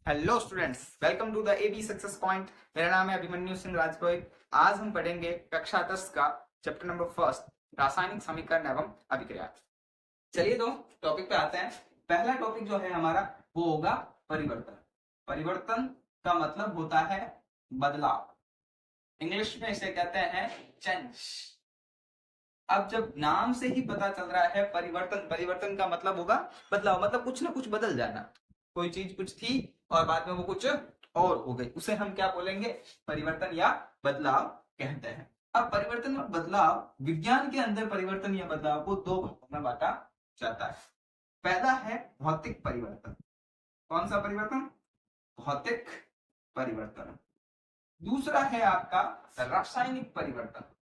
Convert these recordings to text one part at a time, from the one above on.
Hello students, welcome to the AB success point. मेरा नाम है अभिमन्यु सिंह राजपुरोहित। आज हम पढ़ेंगे कक्षा 10 का चैप्टर नंबर फर्स्ट, रासायनिक समीकरण एवं अभिक्रिया। चलिए तो टॉपिक पे आते हैं। पहला टॉपिक जो है हमारा वो होगा परिवर्तन। परिवर्तन का मतलब होता है बदलाव। इंग्लिश में इसे कहते हैं चेंज। अब जब नाम से ही पता चल रहा है परिवर्तन, परिवर्तन का मतलब होगा बदलाव, मतलब कुछ ना कुछ बदल जाना। कोई चीज कुछ थी और बाद में वो कुछ और हो गई, उसे हम क्या बोलेंगे? परिवर्तन या बदलाव कहते हैं। अब परिवर्तन और बदलाव, विज्ञान के अंदर परिवर्तन या बदलाव को दो भागों में बांटा जाता है। पहला है भौतिक परिवर्तन। कौन सा परिवर्तन? भौतिक परिवर्तन। दूसरा है आपका रासायनिक परिवर्तन।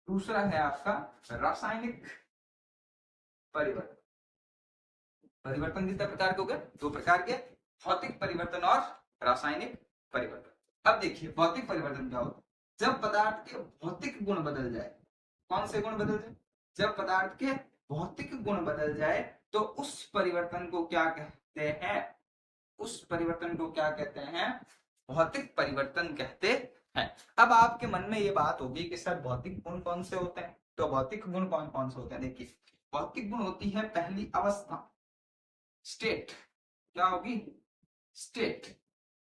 दूसरा है आपका रासायनिक परिवर्तन। परिवर्तन कितने प्रकार के हो गए? दो प्रकार के, भौतिक परिवर्तन और रासायनिक परिवर्तन। अब देखिए भौतिक परिवर्तन क्या होता है? जब पदार्थ के भौतिक गुण बदल जाए। कौन से गुण बदल जाए? जब पदार्थ के भौतिक गुण बदल जाए तो उस परिवर्तन को क्या कहते हैं? उस परिवर्तन को क्या कहते हैं? भौतिक परिवर्तन कहते हैं। अब आपके मन में ये बात होगी कि सर भौतिक गुण कौन से होते हैं? तो भौतिक गुण कौन कौन से होते हैं? देखिए भौतिक गुण होती है पहली अवस्था, स्टेट। क्या होगी? स्टेट।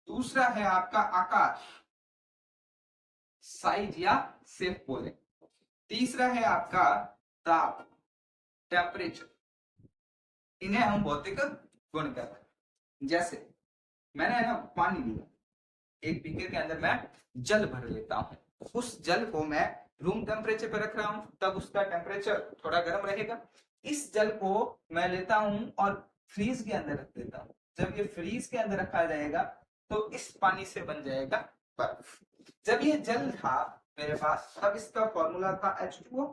दूसरा है आपका आकार, साइज या शेप बोले। तीसरा है आपका ताप, टेम्परेचर। इन्हें हम भौतिक गुण कहते हैं। जैसे मैंने ना पानी लिया, एक बीकर के अंदर मैं जल भर लेता हूं, उस जल को मैं रूम टेम्परेचर पे रख रहा हूं, तब उसका टेम्परेचर थोड़ा गर्म रहेगा। इस जल को मैं लेता हूं और फ्रीज के अंदर रख देता हूं। जब ये फ्रीज के अंदर रखा जाएगा तो इस पानी से बन जाएगा बर्फ। जब ये जल था मेरे पास, तब इसका फॉर्मूला था H2O,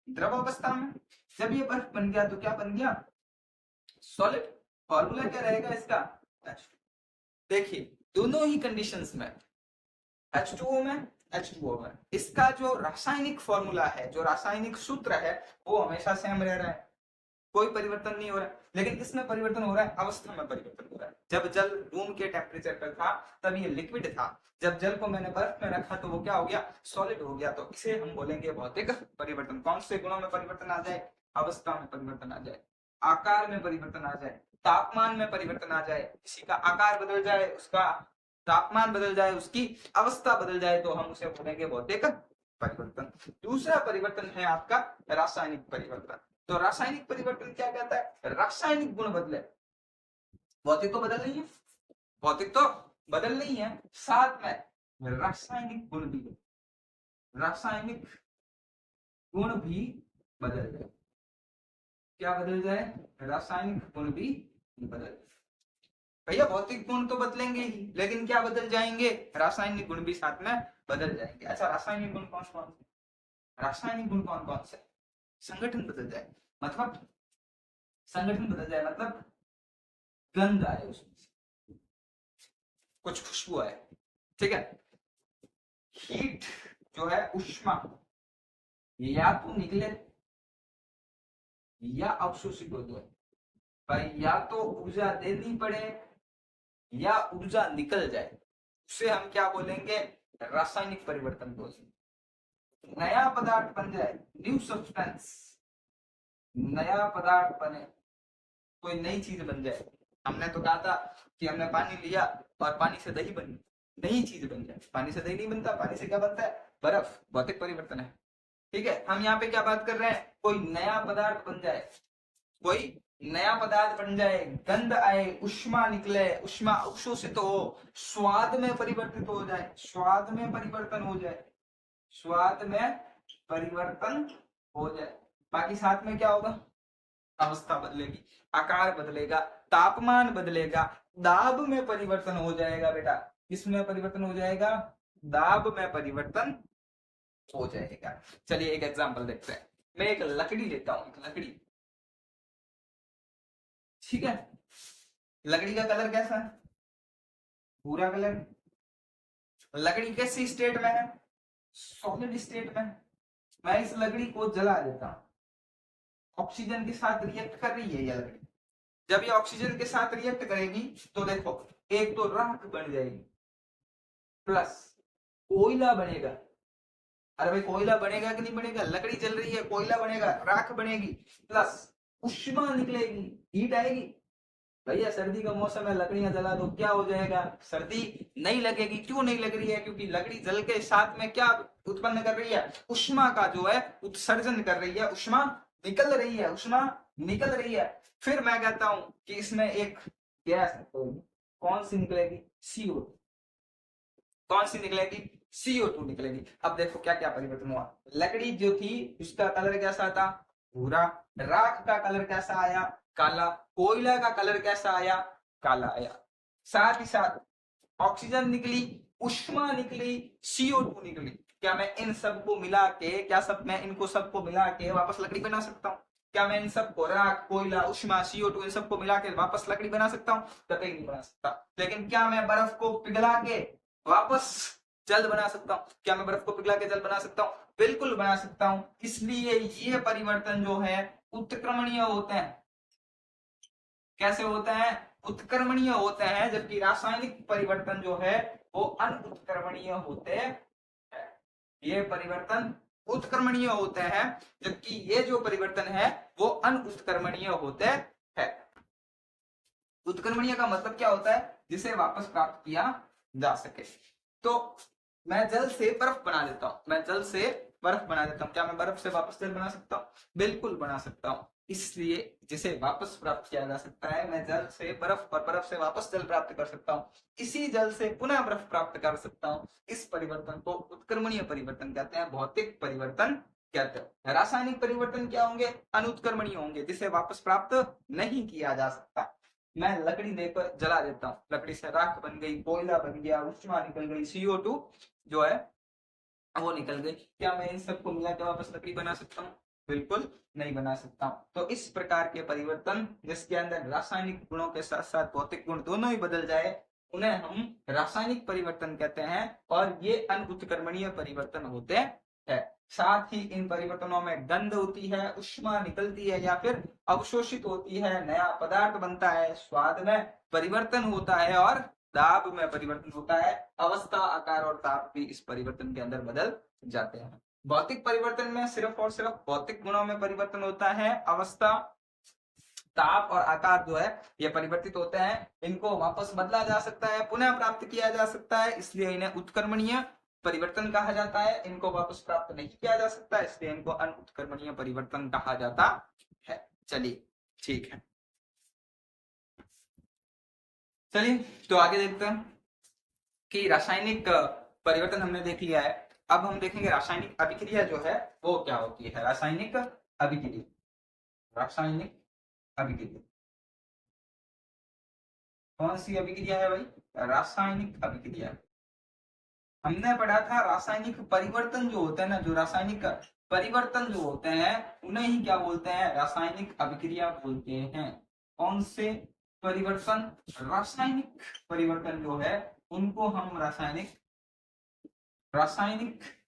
द्रव अवस्था में। जब ये बर्फ बन गया तो क्या बन गया? सॉलिड। फॉर्मूला क्या रहेगा इसका? H2O। देखिए दोनों ही कंडीशंस में, H2O में, H2O में, इसका जो रासायनिक फॉर्मूला है, जो रासायनिक सूत्र है, वो हमेशा सेम रह रहा है, कोई परिवर्तन नहीं हो रहा है। लेकिन किसमें परिवर्तन हो रहा है? अवस्था में परिवर्तन हो रहा है। जब जल रूम के टेम्परेचर पर था तब ये लिक्विड था, जब जल को मैंने बर्फ में रखा तो वो क्या हो गया? सॉलिड हो गया। तो इसे हम बोलेंगे भौतिक परिवर्तन। कौन से गुणों में परिवर्तन आ जाए? अवस्था में परिवर्तन आ जाए, आकार में परिवर्तन आ जाए, तापमान में परिवर्तन आ जाए, किसी का आकार बदल जाए, उसका तापमान बदल जाए, उसकी अवस्था बदल जाए, तो हम उसे बोलेंगे भौतिक परिवर्तन। दूसरा परिवर्तन है आपका रासायनिक परिवर्तन। तो रासायनिक परिवर्तन क्या कहता है? रासायनिक गुण बदले। भौतिक तो बदल नहीं है, भौतिक तो बदल नहीं है, साथ में रासायनिक गुण भी, रासायनिक गुण भी बदल जाए। क्या बदल जाए? रासायनिक गुण भी बदल जाए। भैया भौतिक गुण तो बदलेंगे ही, लेकिन क्या बदल जाएंगे? रासायनिक गुण भी साथ में बदल जाएंगे। अच्छा रासायनिक गुण कौन कौन से? रासायनिक गुण कौन कौन से? संगठन बदल जाए, मतलब संगठन बदल जाए मतलब गंध आए उसमें से, कुछ खुशबू आए, ठीक है। हीट जो है, उष्मा, या तो निकले या अवशोषित हो जाए। भाई या तो ऊर्जा देनी पड़े या ऊर्जा निकल जाए, उसे हम क्या बोलेंगे? रासायनिक परिवर्तन बोलेंगे। नया पदार्थ बन जाए, न्यू सब्सटेंस, नया पदार्थ बने, कोई नई चीज बन जाए। हमने तो कहा था कि हमने पानी लिया और पानी से दही बनी, नई चीज बन जाए। पानी से दही नहीं बनता, पानी से क्या बनता है? बर्फ। भौतिक परिवर्तन है, ठीक है। हम यहाँ पे क्या बात कर रहे हैं? कोई नया पदार्थ बन जाए, कोई नया पदार्थ बन जाए, गंध आए, उष्मा निकले, उष्मा अवशोषित हो, स्वाद में परिवर्तित हो जाए, स्वाद में परिवर्तन हो जाए, स्वाद में परिवर्तन हो जाए। बाकी साथ में क्या होगा? अवस्था बदलेगी, आकार बदलेगा, तापमान बदलेगा, दाब में परिवर्तन हो जाएगा। बेटा किसमें परिवर्तन हो जाएगा? दाब में परिवर्तन हो जाएगा। चलिए एक एग्जांपल देखते हैं। मैं एक लकड़ी लेता हूं, एक लकड़ी, ठीक है। लकड़ी का कलर कैसा है? भूरा कलर। लकड़ी कैसी स्टेट में है? सॉलिड स्टेट में। मैं इस लकड़ी को जला देता हूं, ऑक्सीजन के साथ रिएक्ट कर रही है यह लकड़ी, जब ये ऑक्सीजन के साथ रिएक्ट करेगी तो देखो एक तो राख बन जाएगी प्लस कोयला बनेगा। अरे भाई कोयला बनेगा कि नहीं बनेगा, लकड़ी जल रही है, कोयला बनेगा, राख बनेगी प्लस उष्मा निकलेगी, हीट आएगी। भैया सर्दी का मौसम है, लकड़ियां जला दो, क्या हो जाएगा, सर्दी नहीं लगेगी। क्यों नहीं लग रही है, क्योंकि लकड़ी जल के साथ में क्या उत्पन्न कर रही है, उष्मा का जो है उत्सर्जन कर रही है, उष्मा निकल रही है, उष्मा निकल रही है। फिर मैं कहता हूं कि इसमें एक गैस कौन सी निकलेगी, CO। कौन सी निकलेगी, CO2 निकलेगी। अब देखो क्या क्या परिवर्तन हुआ, लकड़ी जो थी उसका कलर कैसा था, भूरा, राख का कलर कैसा आया, काला, कोयला का कलर कैसा आया, काला आया। साथ ही साथ ऑक्सीजन निकली, उष्मा निकली, CO2 निकली। क्या मैं इन सबको मिला के, क्या सब मैं इनको सबको मिला के वापस लकड़ी बना सकता हूँ? क्या मैं इन सबको राख, कोयला, उष्मा, CO2 इन सबको मिला के वापस लकड़ी बना सकता हूँ? कतई नहीं बना सकता। लेकिन क्या मैं बर्फ को पिघला के वापस जल बना सकता हूँ? क्या मैं बर्फ को पिघला के जल बना सकता हूँ? बिल्कुल बना सकता हूँ। इसलिए ये परिवर्तन जो है उत्क्रमणीय होते हैं। कैसे होते हैं, उत्क्रमणीय होते हैं, जबकि रासायनिक परिवर्तन जो है वो अनुत्क्रमणीय होते हैं। ये परिवर्तन उत्क्रमणीय होते हैं, जबकि ये जो परिवर्तन है वो अनुत्क्रमणीय होते हैं। उत्क्रमणीय का मतलब क्या होता है, जिसे वापस प्राप्त किया जा सके। तो मैं जल से बर्फ बना देता हूं, मैं जल से बर्फ बना देता हूं। क्या मैं बर्फ से वापस जल बना सकता हूं? बिल्कुल बना सकता हूं। इसलिए जिसे वापस प्राप्त किया जा सकता है, मैं जल से बर्फ और बर्फ से वापस जल प्राप्त कर सकता हूं, इसी जल से पुनः बर्फ प्राप्त कर सकता हूं। इस परिवर्तन को उत्क्रमणीय परिवर्तन कहते हैं, भौतिक परिवर्तन कहते हैं। रासायनिक परिवर्तन क्या होंगे, अनुत्क्रमणीय होंगे, जिसे वापस प्राप्त नहीं किया जा सकता। मैं लकड़ी देकर जला देता हूँ, लकड़ी से राख बन गई, कोयला बन गया, उष्मा निकल गई, CO2 जो है वो निकल गई। क्या मैं इन सबको मिला के वापस लकड़ी बना सकता हूँ? बिल्कुल नहीं बना सकता हूँ। तो इस प्रकार के परिवर्तन जिसके अंदर रासायनिक गुणों के साथ साथ भौतिक गुण दोनों ही बदल जाए, उन्हें हम रासायनिक परिवर्तन कहते हैं। और ये अनुत्क्रमणीय परिवर्तन होते हैं। साथ ही इन परिवर्तनों में गंध होती है, उष्मा निकलती है या फिर अवशोषित होती है, नया पदार्थ बनता है, स्वाद में परिवर्तन होता है और दाब में परिवर्तन होता है। अवस्था, आकार और ताप भी इस परिवर्तन के अंदर बदल जाते हैं। भौतिक परिवर्तन में सिर्फ और सिर्फ भौतिक गुणों में परिवर्तन होता है। अवस्था, ताप और आकार जो है ये परिवर्तित होते हैं। इनको वापस बदला जा सकता है, पुनः प्राप्त किया जा सकता है, इसलिए इन्हें उत्क्रमणीय परिवर्तन कहा जाता है। इनको वापस प्राप्त नहीं किया जा सकता, इसलिए इनको अनुत्क्रमणीय परिवर्तन कहा जाता है। चलिए ठीक है, चलिए तो आगे देखते हैं कि रासायनिक परिवर्तन हमने देख लिया है। अब हम देखेंगे रासायनिक अभिक्रिया जो है वो क्या होती है। रासायनिक अभिक्रिया, रासायनिक अभिक्रिया कौन सी अभिक्रिया है भाई, रासायनिक अभिक्रिया। हमने पढ़ा था रासायनिक परिवर्तन जो होते हैं ना, जो रासायनिक परिवर्तन जो होते हैं उन्हें ही क्या बोलते हैं, रासायनिक अभिक्रिया बोलते हैं। कौन से परिवर्तन, रासायनिक परिवर्तन जो है उनको हम रासायनिक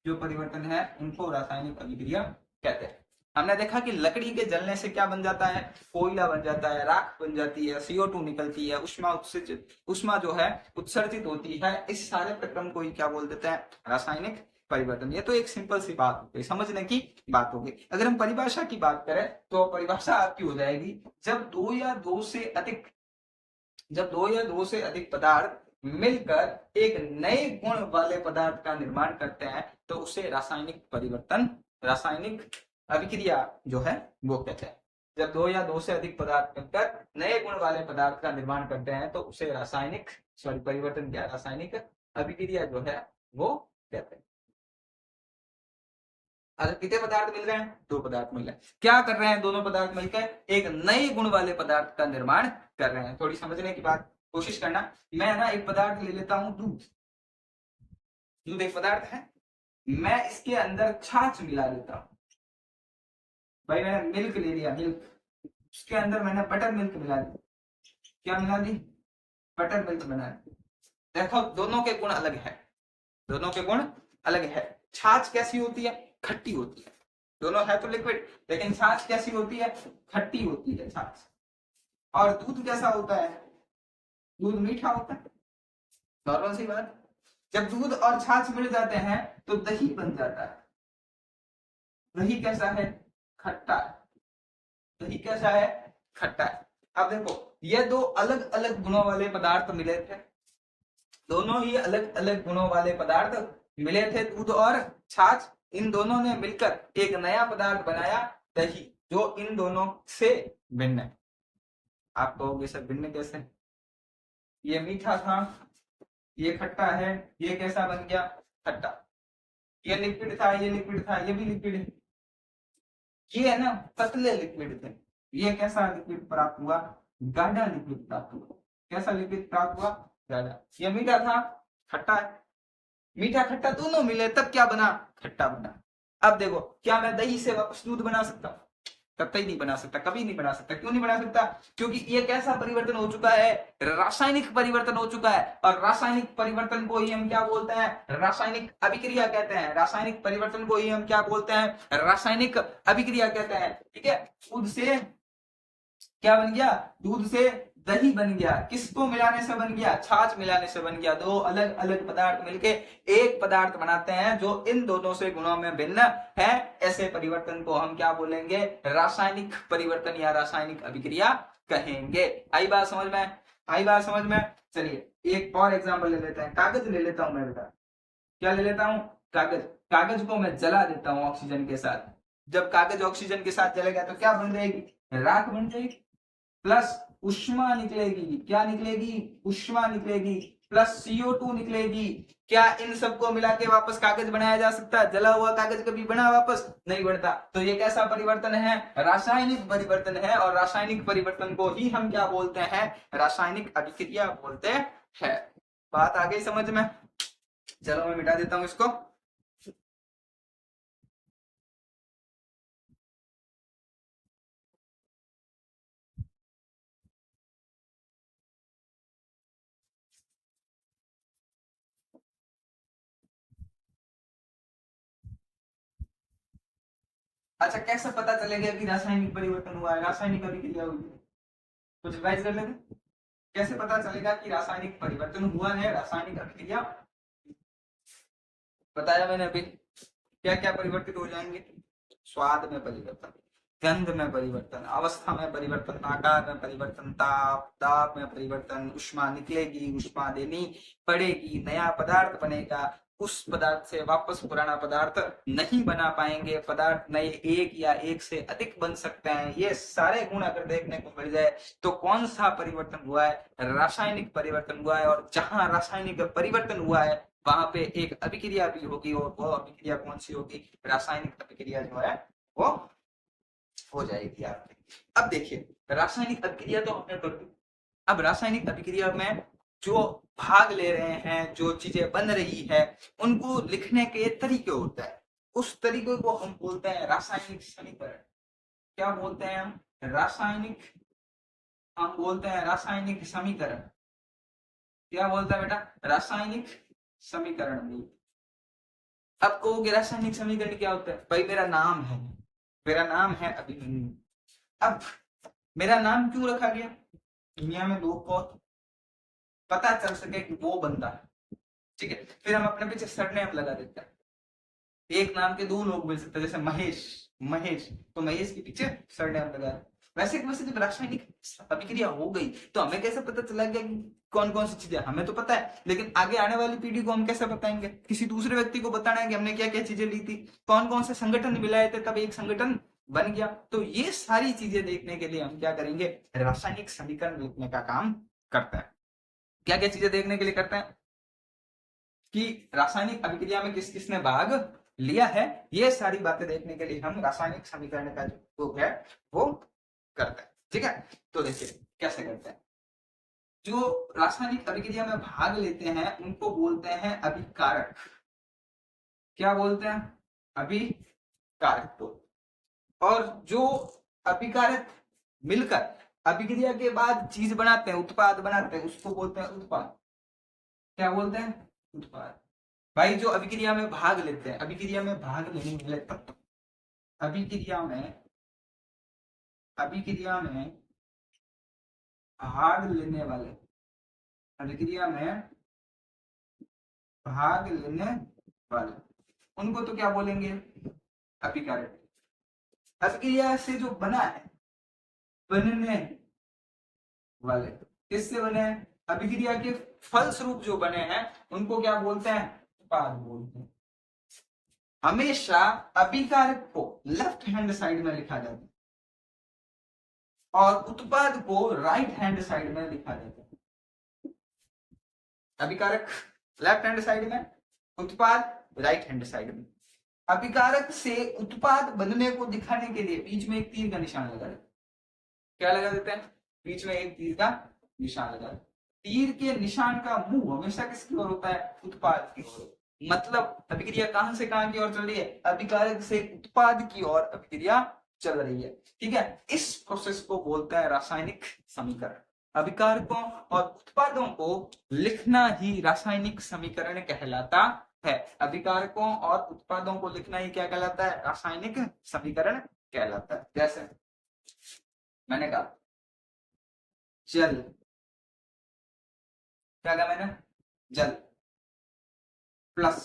जो परिवर्तन है उनको रासायनिक अभिक्रिया कहते हैं। हमने देखा कि लकड़ी के जलने से क्या बन जाता है, कोयला बन जाता है, राख बन जाती है, CO2 निकलती है, उष्मा जो है उत्सर्जित होती है। इस सारे प्रक्रम को ही क्या बोल देते हैं, रासायनिक परिवर्तन। ये तो एक सिंपल सी बात हो गई, समझने की बात होगी। अगर हम परिभाषा की बात करें तो परिभाषा आपकी हो जाएगी, जब दो या दो से अधिक पदार्थ मिलकर एक नए गुण वाले पदार्थ का निर्माण करते हैं तो उसे रासायनिक परिवर्तन, रासायनिक अभिक्रिया जो है वो कहते हैं। जब दो या दो से अधिक पदार्थ मिलकर नए गुण वाले पदार्थ का निर्माण करते हैं तो उसे रासायनिक परिवर्तन क्या, रासायनिक अभिक्रिया जो है वो कहते हैं। अगर कितने पदार्थ मिल रहे हैं, दो पदार्थ मिल रहे हैं, क्या कर रहे हैं दोनों पदार्थ मिलकर, एक नए गुण वाले पदार्थ का निर्माण कर रहे हैं। थोड़ी समझने की बात कोशिश करना। मैं ना एक पदार्थ ले लेता हूं, दूध। दूध एक पदार्थ है, मैं इसके अंदर छाछ मिला देता हूं। भाई मैंने मिल्क ले लिया, मिल्क, उसके अंदर मैंने बटर मिल्क मिला दी। क्या मिला दी, बटर मिल्क मिला दी। देखो दोनों के गुण अलग है, दोनों के गुण अलग है। छाछ कैसी होती है, खट्टी होती है। दोनों है तो लिक्विड, लेकिन छाछ कैसी होती है, खट्टी होती है छाछ। और दूध कैसा होता है? दूध मीठा होता है, नॉर्मल सी बात। जब दूध और छाछ मिल जाते हैं तो दही बन जाता है। दही कैसा है? खट्टा है। दही कैसा है? खट्टा है। अब देखो, ये दो अलग अलग गुणों वाले पदार्थ मिले थे, दोनों ही अलग अलग गुणों वाले पदार्थ मिले थे, दूध और छाछ। इन दोनों ने मिलकर एक नया पदार्थ बनाया, दही, जो इन दोनों से भिन्न है। आप कहोगे सर भिन्न कैसे? ये मीठा था, ये खट्टा है, ये कैसा बन गया? खट्टा। ये लिक्विड था, ये लिक्विड था, ये भी लिक्विड है। ये है ना पतले लिक्विड थे, ये कैसा लिक्विड प्राप्त हुआ? गाढ़ा लिक्विड प्राप्त हुआ। कैसा लिक्विड प्राप्त हुआ? गाढ़ा। ये मीठा था, खट्टा है। मीठा खट्टा दोनों मिले तब क्या बना? खट्टा बना। अब देखो, क्या मैं दही से वापस दूध बना सकता हूँ? कतई नहीं बना सकता, कभी नहीं बना सकता। क्यों नहीं बना सकता? क्योंकि ये कैसा परिवर्तन हो चुका है? रासायनिक परिवर्तन हो चुका है। और रासायनिक परिवर्तन को ही हम क्या बोलते हैं? रासायनिक अभिक्रिया कहते हैं। रासायनिक परिवर्तन को ही हम क्या बोलते हैं? रासायनिक अभिक्रिया कहते हैं। ठीक है। दूध से क्या बन गया? दूध से दही बन गया। किसको मिलाने से बन गया? छाछ मिलाने से बन गया। दो अलग अलग पदार्थ मिलके एक पदार्थ बनाते हैं जो इन दोनों से गुणों में भिन्न है। ऐसे परिवर्तन को हम क्या बोलेंगे? रासायनिक परिवर्तन या रासायनिक अभिक्रिया कहेंगे। आई बात समझ में? आई बात समझ में? चलिए एक और एग्जाम्पल ले लेते हैं। कागज ले लेता हूं मैं बेटा। क्या ले लेता हूं? कागज। कागज को मैं जला देता हूं ऑक्सीजन के साथ। जब कागज ऑक्सीजन के साथ जलेगा तो क्या बन जाएगी? राख बन जाएगी। प्लस उष्मा निकलेगी। क्या निकलेगी? उष्मा निकलेगी। प्लस CO2 निकलेगी। क्या इन सबको मिला के वापस कागज बनाया जा सकता है? जला हुआ कागज कभी बना वापस? नहीं बनता। तो ये कैसा परिवर्तन है? रासायनिक परिवर्तन है। और रासायनिक परिवर्तन को ही हम क्या बोलते हैं? रासायनिक अभिक्रिया बोलते हैं। बात आ गई समझ में? चलो मैं मिटा देता हूं इसको। अच्छा, कैसे पता चलेगा कि रासायनिक परिवर्तन हुआ है, रासायनिक अभिक्रिया हुई है? कुछ रिवाइज कर लेते। कैसे पता चलेगा कि रासायनिक परिवर्तन हुआ है, रासायनिक अभिक्रिया? बताया मैंने अभी। क्या क्या परिवर्तित हो जाएंगे? स्वाद में परिवर्तन, गंध में परिवर्तन, अवस्था में परिवर्तन, आकार में परिवर्तन, ताप ताप में परिवर्तन, उष्मा निकलेगी, उष्मा देनी पड़ेगी, नया पदार्थ बनेगा। उस पदार्थ से वापस पुराना पदार्थ नहीं बना पाएंगे। पदार्थ नए एक या एक से अधिक बन सकते हैं। ये सारे गुण अगर देखने को मिल जाए तो कौन सा परिवर्तन हुआ है? रासायनिक परिवर्तन हुआ है। और जहां रासायनिक परिवर्तन हुआ है वहां पे एक अभिक्रिया भी होगी। और वो अभिक्रिया कौन सी होगी? रासायनिक अभिक्रिया जो है वो हो जाएगी आपकी। अब देखिए, रासायनिक अभिक्रिया तो हमने कर दी। अब रासायनिक अभिक्रिया में जो भाग ले रहे हैं, जो चीजें बन रही है, उनको लिखने के तरीके होते हैं। उस तरीके को हम बोलते हैं रासायनिक समीकरण। क्या बोलते हैं हम? रासायनिक। हम बोलते हैं रासायनिक समीकरण। क्या बोलता है बेटा? रासायनिक समीकरण भी। अब कहोगे रासायनिक समीकरण क्या होता है? भाई मेरा नाम है, मेरा नाम है अभिमन्यु। अब मेरा नाम क्यों रखा गया? दुनिया में लोग को पता चल सके कि वो बंदा है। ठीक है। फिर हम अपने पीछे सरनेम लगा देते हैं। एक नाम के दो लोग मिल सकते हैं, जैसे महेश। महेश तो महेश के पीछे सरनेम लगा। वैसे जब रासायनिक अभिक्रिया हो गई तो हमें कैसे पता चला गया कि कौन कौन सी चीजें? हमें तो पता है, लेकिन आगे आने वाली पीढ़ी को हम कैसे बताएंगे? किसी दूसरे व्यक्ति को बताना है कि हमने क्या क्या चीजें ली थी, कौन कौन से संगठन मिलाए थे, तब एक संगठन बन गया। तो ये सारी चीजें देखने के लिए हम क्या करेंगे? रासायनिक समीकरण लिखने का काम करते हैं। क्या क्या चीजें देखने के लिए करते हैं? कि रासायनिक अभिक्रिया में किस किसने भाग लिया है, ये सारी बातें देखने के लिए हम रासायनिक समीकरण का जो है वो करते हैं। ठीक है। तो देखिए कैसे करते हैं। जो रासायनिक अभिक्रिया में भाग लेते हैं उनको बोलते हैं अभिकारक। क्या बोलते हैं? अभिकारक को। और जो अभिकारक मिलकर अभिक्रिया के बाद चीज बनाते हैं, उत्पाद बनाते हैं, उसको बोलते हैं उत्पाद। क्या बोलते हैं? उत्पाद। भाई जो अभिक्रिया में भाग लेते हैं, अभिक्रिया में भाग लेने वाले तत्व, अभिक्रिया में भाग लेने वाले, अभिक्रिया में भाग लेने वाले, उनको तो क्या बोलेंगे, अभिकारक। अभिक्रिया से जो बना है, बनने वाले, किससे बने हैं, अभिक्रिया के फलस्वरूप जो बने हैं उनको क्या बोलते हैं, उत्पाद बोलते हैं। हमेशा अभिकारक को लेफ्ट हैंड साइड में लिखा जाता है और उत्पाद को राइट हैंड साइड में लिखा जाता है। अभिकारक लेफ्ट हैंड साइड में, उत्पाद राइट हैंड साइड में। अभिकारक से उत्पाद बनने को दिखाने के लिए बीच में एक तीर का निशान लगा देते हैं। क्या लगा देते हैं, बीच में एक तीर का निशान लगा देते हैं। तीर के निशान का मुंह हमेशा किसकी ओर होता है, उत्पाद की ओर। मतलब अभिक्रिया कहां से कहां की ओर चल रही है, अभिकारक से उत्पाद की ओर अभिक्रिया चल रही है। ठीक है, इस प्रोसेस को बोलते हैं रासायनिक समीकरण। अभिकारकों और उत्पादों को लिखना ही रासायनिक समीकरण कहलाता है। अभिकारकों और उत्पादों को लिखना ही क्या कहलाता है, रासायनिक समीकरण कहलाता है। जैसे मैंने कहा जल, क्या कहा मैंने, जल प्लस,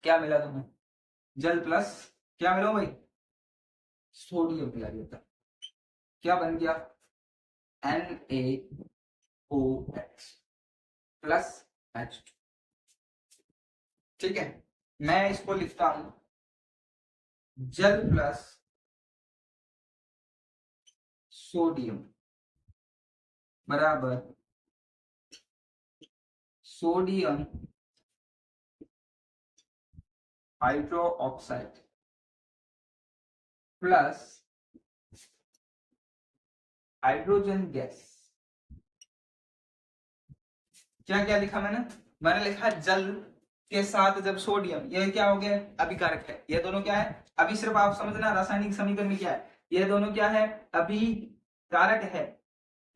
क्या मिला तुम्हें, जल प्लस क्या मिला भाई, सोडियम मिला देता, क्या बन गया, NaOH प्लस H2। ठीक है, मैं इसको लिखता हूं जल प्लस सोडियम बराबर sodium hydro oxide plus hydrogen gas. क्या क्या लिखा मैंने, मैंने लिखा जल के साथ जब सोडियम, ये क्या हो गया, अभिकारक है। ये दोनों क्या है, अभी सिर्फ आप समझना रासायनिक समीकरण में क्या है, ये दोनों क्या है, अभिकारक है।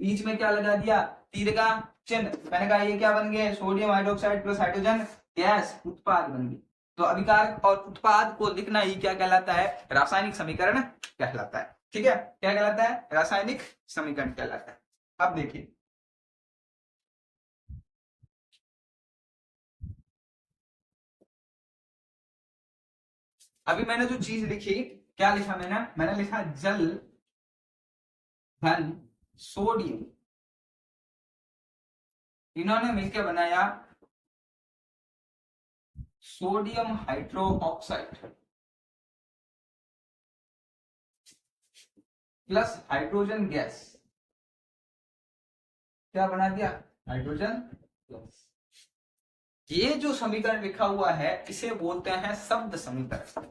बीच में क्या लगा दिया, तीर का चिन्ह। मैंने कहा ये क्या बन गए, sodium hydroxide plus hydrogen gas, उत्पाद बन गई। तो अभिकारक और उत्पाद को लिखना ही क्या कहलाता है, रासायनिक समीकरण कहलाता है। ठीक है, क्या कहलाता है, रासायनिक समीकरण कहलाता है। अब देखिए अभी मैंने जो चीज लिखी, क्या लिखा मैंने, मैंने लिखा जल धन सोडियम, इन्होंने मिलकर बनाया sodium hydro oxide plus hydrogen gas. क्या बना दिया, हाइड्रोजन गैस। ये जो समीकरण लिखा हुआ है इसे बोलते हैं शब्द समीकरण।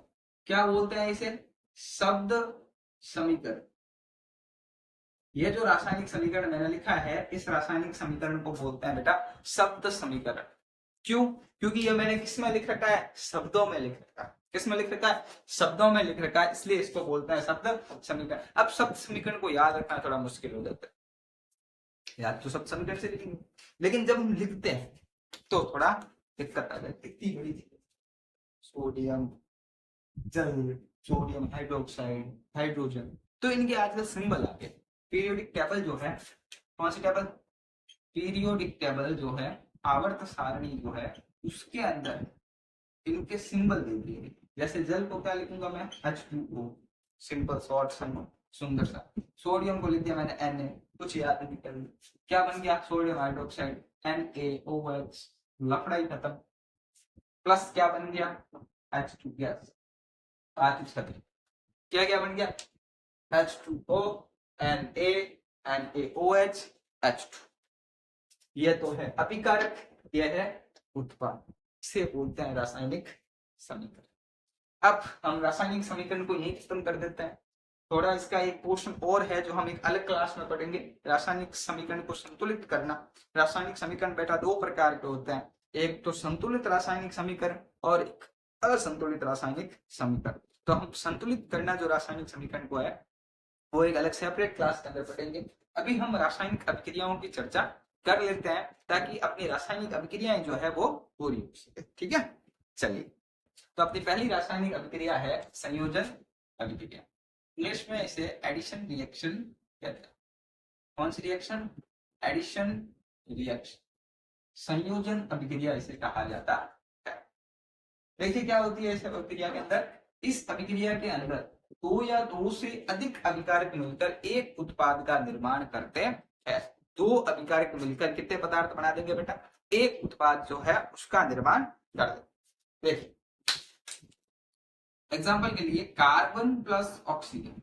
क्या बोलते हैं इसे, शब्द समीकरण। ये जो रासायनिक समीकरण मैंने लिखा है, इस रासायनिक समीकरण को बोलते हैं बेटा शब्द समीकरण। क्यों, क्योंकि ये मैंने किस में लिख रखा है, शब्दों में लिख रखा है। किस में लिख रखा है, शब्दों में लिख रखा है, इसलिए इसको बोलते हैं शब्द समीकरण। अब शब्द समीकरण को याद रखना थोड़ा मुश्किल हो जाता है, याद तो शब्द समीकरण से लिखेंगे, लेकिन जब हम लिखते हैं तो थोड़ा दिक्कत आ जाती है। इतनी बड़ी चीज, सोडियम जल, सोडियम हाइड्रोक्साइड, हाइड्रोजन, तो इनके आजकल सिंबल आ गए। पीरियोडिक टेबल जो है, कौन सी टेबल, पीरियोडिक टेबल जो है, आवर्त सारणी जो है, उसके अंदर इनके सिंबल दे दिए। जैसे जल को क्या लिखूंगा मैं, H2O, सिंपल शॉर्ट सुंदर सा। सोडियम को लिख दिया मैंने Na, कुछ याद नहीं करनी। क्या बन गया, सोडियम हाइड्रोक्साइड NaOH, लफड़ा ही खत्म। प्लस क्या बन गया, H2 गैस, क्या क्या बन गया, H2O NaOH H2। ये तो है अभिकारक, ये है उत्पाद, इसे बोलते हैं रासायनिक समीकरण। अब हम रासायनिक समीकरण को यही खत्म कर देते हैं। थोड़ा इसका एक पोर्शन और है जो हम एक अलग क्लास में पढ़ेंगे, रासायनिक समीकरण को संतुलित करना। रासायनिक समीकरण बेटा दो प्रकार के होते हैं, एक तो संतुलित रासायनिक समीकरण और एक असंतुलित रासायनिक समीकरण। तो हम संतुलित करना जो रासायनिक समीकरण को है वो एक अलग सेपरेट क्लास के अंदर पढ़ेंगे। अभी हम रासायनिक अभिक्रियाओं की चर्चा कर लेते हैं ताकि अपनी रासायनिक अभिक्रियाएं जो है वो पूरी हो सके। ठीक है, चलिए, तो अपनी पहली रासायनिक अभिक्रिया है संयोजन अभिक्रिया। इंग्लिश में इसे एडिशन रिएक्शन कहते हैं। कौन सी रिएक्शन? एडिशन रिएक्शन, संयोजन अभिक्रिया इसे कहा जाता है। देखिए क्या होती है इस अभिक्रिया के अंदर, इस अभिक्रिया के अंदर दो या दो से अधिक अभिकारक मिलकर एक उत्पाद का निर्माण करते हैं। दो अभिकारक मिलकर कितने पदार्थ बना देंगे बेटा? एक उत्पाद जो है उसका निर्माण कर देंगे। देखिए एग्जाम्पल के लिए कार्बन प्लस ऑक्सीजन,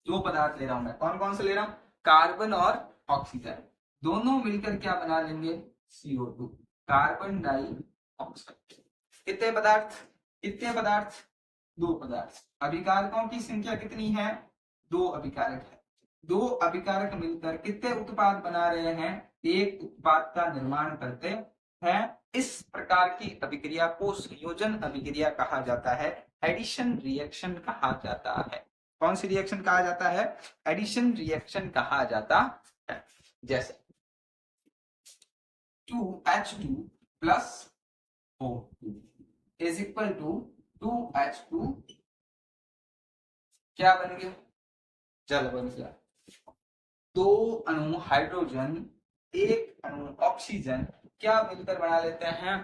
दो पदार्थ ले रहा हूं मैं, कौन कौन से ले रहा हूं? कार्बन और ऑक्सीजन, दोनों मिलकर क्या बना लेंगे? CO2, carbon dioxide. कितने पदार्थ? कितने पदार्थ? दो पदार्थ। अभिकारकों की संख्या कितनी है? दो अभिकारक है। दो अभिकारक मिलकर कितने उत्पाद बना रहे हैं? एक उत्पाद का निर्माण करते हैं। इस प्रकार की अभिक्रिया को संयोजन अभिक्रिया कहा जाता है, एडिशन रिएक्शन कहा जाता है। कौन सी रिएक्शन कहा जाता है? एडिशन रिएक्शन कहा जाता है। जैसे 2H2 plus O2 is equal to 2H2, क्या बन गया? जल बन गया। दो अणु हाइड्रोजन, एक अणु ऑक्सीजन क्या मिलकर बना लेते हैं?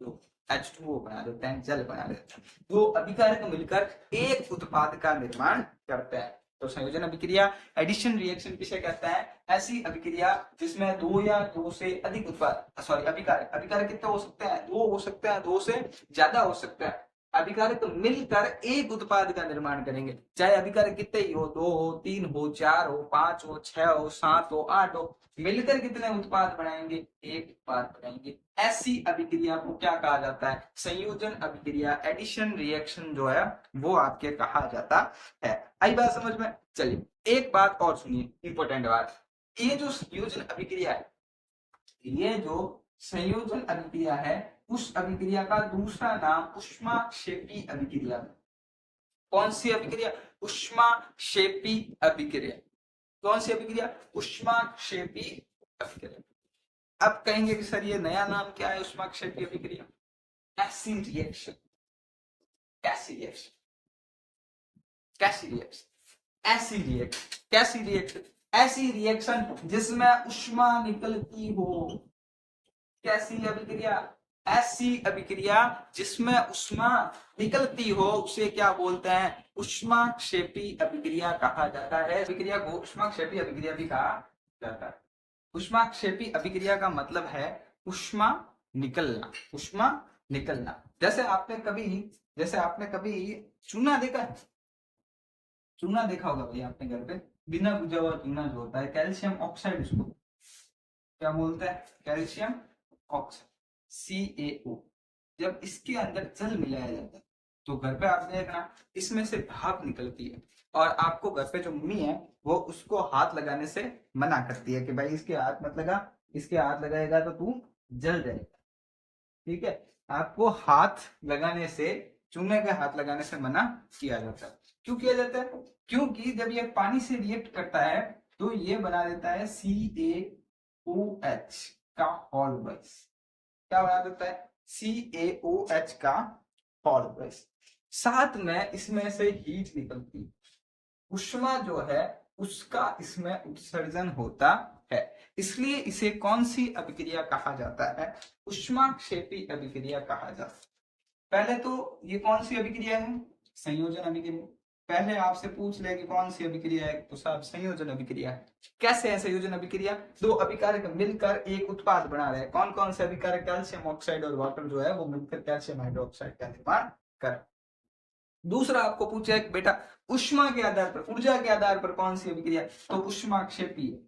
तो H2O बना देते हैं, जल बना देते हैं। दो अभिकारक मिलकर एक उत्पाद का निर्माण करते हैं। तो संयोजन अभिक्रिया, एडिशन रिएक्शन किसे कहते हैं? ऐसी अभिक्रिया जिसमें दो या दो से अधिक उत्पाद, सॉरी अभिकारक, अभिकारक कितने हो सकते हैं? दो हो सकते हैं, दो से ज्यादा हो सकते हैं। अभिकारक मिलकर एक उत्पाद का निर्माण करेंगे, चाहे अभिकारक कितने ही हो, दो हो, तीन हो, चार हो, पांच हो, छह हो, सात हो, आठ हो, मिलकर कितने उत्पाद बनाएंगे? एक उत्पाद बनाएंगे। ऐसी अभिक्रिया को क्या कहा जाता है? संयोजन अभिक्रिया, एडिशन रिएक्शन जो है वो आपके कहा जाता है। आई बात समझ में? चलिए एक बात और सुनिए, इंपॉर्टेंट बात, ये जो संयोजन अभिक्रिया है, ये जो संयोजन अभिक्रिया है, उस अभिक्रिया का दूसरा नाम ऊष्माक्षेपी अभिक्रिया। कौन सी अभिक्रिया? ऊष्माक्षेपी अभिक्रिया। कौन सी अभिक्रिया? ऊष्माक्षेपी अभिक्रिया। अब कहेंगे कि सर ये नया नाम क्या है ऊष्माक्षेपी अभिक्रिया? ऐसी रिएक्शन, कैसी रिएक्शन, कैसी रिएक्शन, ऐसी रिएक्शन, कैसी रिएक्शन, ऐसी रिएक्शन जिसमें ऊष्मा निकलती हो। कैसी अभिक्रिया? ऐसी अभिक्रिया जिसमें ऊष्मा निकलती हो उसे क्या बोलते हैं? ऊष्माक्षेपी अभिक्रिया कहा जाता है। अभिक्रिया को ऊष्माक्षेपी अभिक्रिया भी कहा जाता है। ऊष्माक्षेपी अभिक्रिया का मतलब है ऊष्मा निकलना, ऊष्मा निकलना। जैसे आपने कभी चूना देखा है? चूना देखा होगा भाई आपने घर पे, बिना बुझा हुआ चूना जो होता है, कैल्शियम ऑक्साइड, उसको क्या बोलते हैं? Calcium oxide, CaO। जब इसके अंदर जल मिलाया जाता है तो घर पे आप देखना इसमें से भाप निकलती है, और आपको घर पे जो मम्मी है वो उसको हाथ लगाने से मना करती है कि भाई इसके हाथ मत लगा, इसके हाथ लगाएगा तो तू जल जाएगा। ठीक है, आपको हाथ लगाने से, चूने के हाथ लगाने से मना किया जाता है। क्यों किया जाता है? क्योंकि जब ये पानी से रिएक्ट करता है तो ये बना देता है CaOH का होल बेस। क्या बना देता है? CaOH का होल बेस। साथ में इसमें से हीट निकलती, ऊष्मा जो है उसका इसमें उत्सर्जन होता है। इसलिए इसे कौन सी अभिक्रिया कहा जाता है? ऊष्माक्षेपी अभिक्रिया कहा जाता है। पहले तो ये कौन सी अभिक्रिया है? संयोजन अभिक्रिया। पहले आपसे पूछ ले कि कौन सी अभिक्रिया है, तो साहब संयोजन अभिक्रिया है। कैसे है संयोजन अभिक्रिया? दो अभिकारक मिलकर एक उत्पाद बना रहे हैं। कौन कौन से अभिकारक? कैल्शियम ऑक्साइड और वाटर जो है वो मिलकर कैल्शियम हाइड्रोक्साइड का निर्माण कर। दूसरा आपको पूछा है बेटा ऊष्मा के आधार पर, ऊर्जा के आधार पर कौन सी अभिक्रिया? तो ऊष्माक्षेपी है।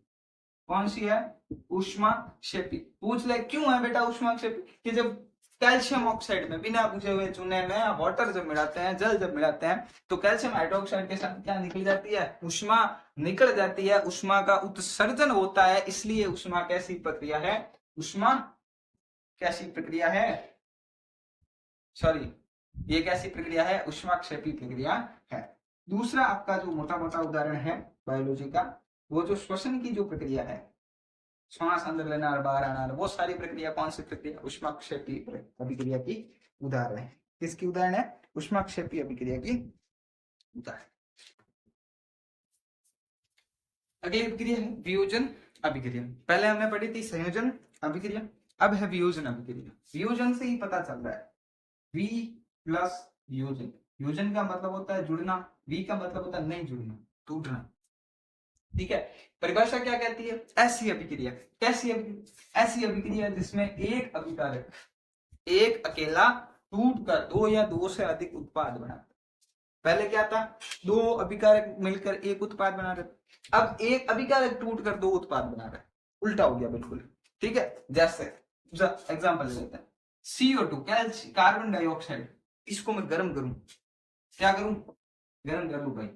कौन सी है? ऊष्माक्षेपी। पूछ ले क्यों है बेटा ऊष्माक्षेपी? कि जब कैल्शियम ऑक्साइड में, बिना बुझे हुए चूने में वाटर जब मिलाते हैं, जल जब मिलाते हैं, तो कैल्शियम हाइड्रोक्साइड के साथ क्या निकल जाती है? ऊष्मा निकल जाती है, ऊष्मा का उत्सर्जन होता है। इसलिए ऊष्मा कैसी प्रक्रिया है? ऊष्मा कैसी प्रक्रिया है? सॉरी, ये कैसी प्रक्रिया है? ऊष्माक्षेपी प्रक्रिया है। दूसरा आपका जो मोटा मोटा उदाहरण है बायोलॉजी का, वो जो श्वसन की जो प्रक्रिया है, श्वास अंदर लेना और बाहर आना, वो सारी प्रक्रिया कौन सी प्रक्रिया? ऊष्माक्षेपी अभिक्रिया की उदाहरण है। किसकी उदाहरण है? ऊष्माक्षेपी अभिक्रिया की उदाहरण। अगली अभिक्रिया है वियोजन अभिक्रिया। पहले हमने पढ़ी थी संयोजन अभिक्रिया, अब है वियोजन अभिक्रिया। वियोजन से ही पता चल रहा है, वी प्लस वियोजन। वियोजन का मतलब होता है जुड़ना, वी का मतलब होता है नहीं जुड़ना, टूटना। ठीक है, परिभाषा क्या कहती है? ऐसी अभिक्रिया। कैसी अभिक्रिया? ऐसी अभिक्रिया जिसमें एक अभिकारक एक अकेला टूट कर दो या दो से अधिक उत्पाद बनाता। पहले क्या था? दो अभिकारक मिलकर एक उत्पाद बना रहे, अब एक अभिकारक टूट कर दो उत्पाद बना रहे, उल्टा हो गया बिल्कुल। ठीक है, जैसे एग्जांपल ले लेते हैं, CO2 कैल्शियम कार्बन डाइऑक्साइड, इसको मैं गर्म करूं, क्या करूं? गर्म कर लूं भाई।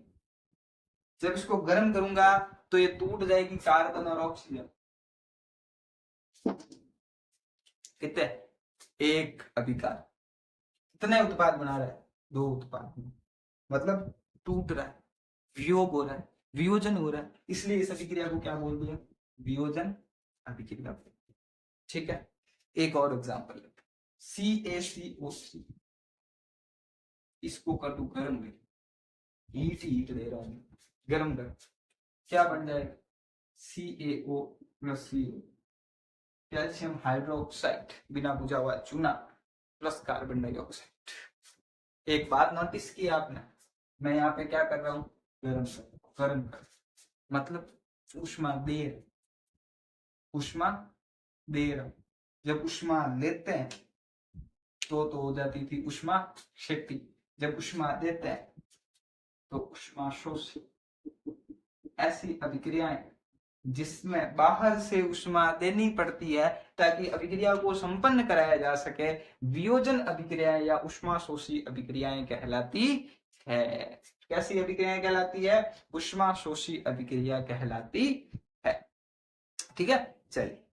जब इसको गर्म करूंगा तो ये टूट जाएगी कार्बन और ऑक्सीजन। कितने? एक अभिकार कितने उत्पाद बना रहा है? दो उत्पाद, मतलब टूट रहा है, वियोग हो रहा है, वियोजन हो रहा है, इसलिए इस अभिक्रिया को क्या बोल दिया? वियोजन अभिक्रिया। ठीक है, एक और एग्जांपल CaCO3, इसको कर दू गर्म, हीट दे रहा हूं, गर्म कर, क्या बन जाएगा? CaO plus CO, calcium hydroxide बिना बुझा हुआ चूना प्लस कार्बन डाइऑक्साइड। एक बात नोटिस की आपने, मैं यहाँ पे क्या कर रहा हूं? गर्म कर, मतलब उष्मा दे रहा हूं। जब उष्मा लेते हैं तो हो जाती थी उष्मा शक्ति, जब उष्मा देते हैं तो उष्मा शोषी। ऐसी अभिक्रियाएं जिसमें बाहर से उष्मा देनी पड़ती है ताकि अभिक्रिया को संपन्न कराया जा सके, वियोजन अभिक्रियाएं या उष्मा शोषी अभिक्रियाएं कहलाती है। कैसी अभिक्रियाएं कहलाती है? उष्मा शोषी अभिक्रिया कहलाती है। ठीक है, चलिए